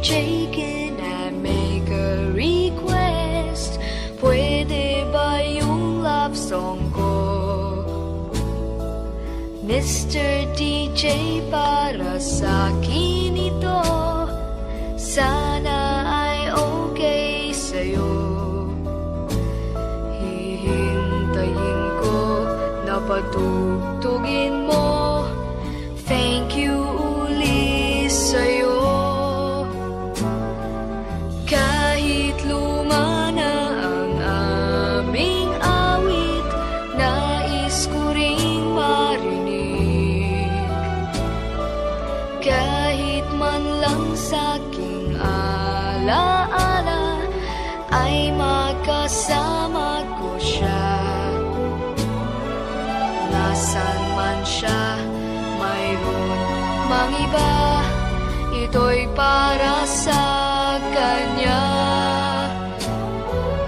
DJ, can I make a request? Pwede ba yung love song ko? Mr. DJ, para sa'kin ito. Sana ay okay sa'yo. Hihintayin ko na patugtugin mo. Thank you uli sa'yo. Kahit luma na ang aming awit, nais ko ring marinig. Kahit man lang sa'king alaala, ay makasama ko siya. Nasaan man siya, mayroon mang iba, ito'y para sa kanya.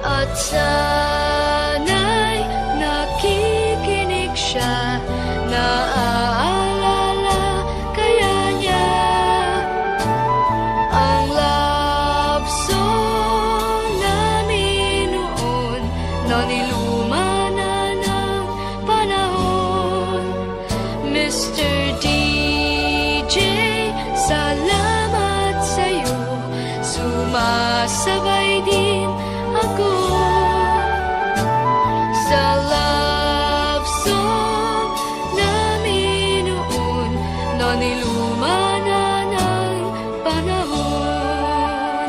At sana'y nakikinig siya, naaalala kaya niya ang love song namin noon, na niluma na ng panahon. Mr. DJ, salamat sa'yo, sumasabay din ako sa love song namin noon, na niluma na ng panahon.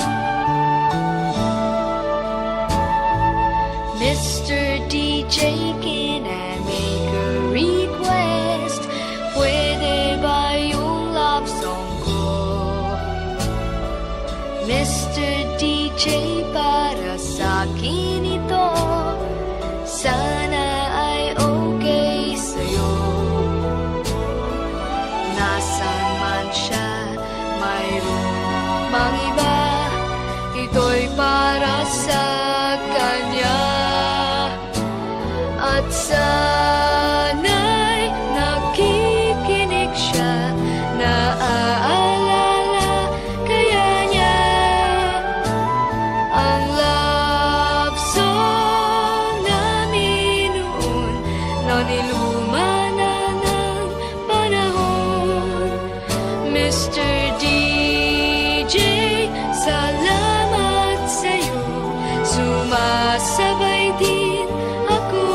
Mr. DJ, can I make a request? Pwede ba yung love song ko? Mr. DJ, para sa'kin ito. Sana ay okay sa'yo. Nasaan man siya, mayroon mang iba, ito'y para sa kanya. At sana'y nakikinig siya, naaalala kaya niya ang love song namin noon, na niluma na ng panahon. Mr. DJ, salamat sa'yo, sumasabay din ako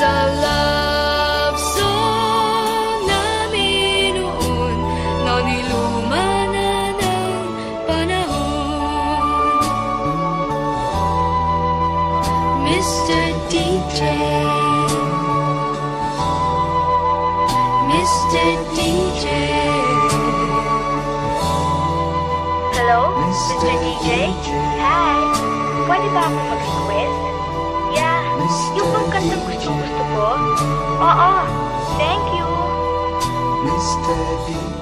sa love song namin noon, na niluma na ng panahon. Mr. DJ, Mr. DJ. Hello, Mr. DJ? Hi! Pwede ba ako mag-request? Yeah, yung bang kantang gusto ko? Oo, thank you! Mr. DJ.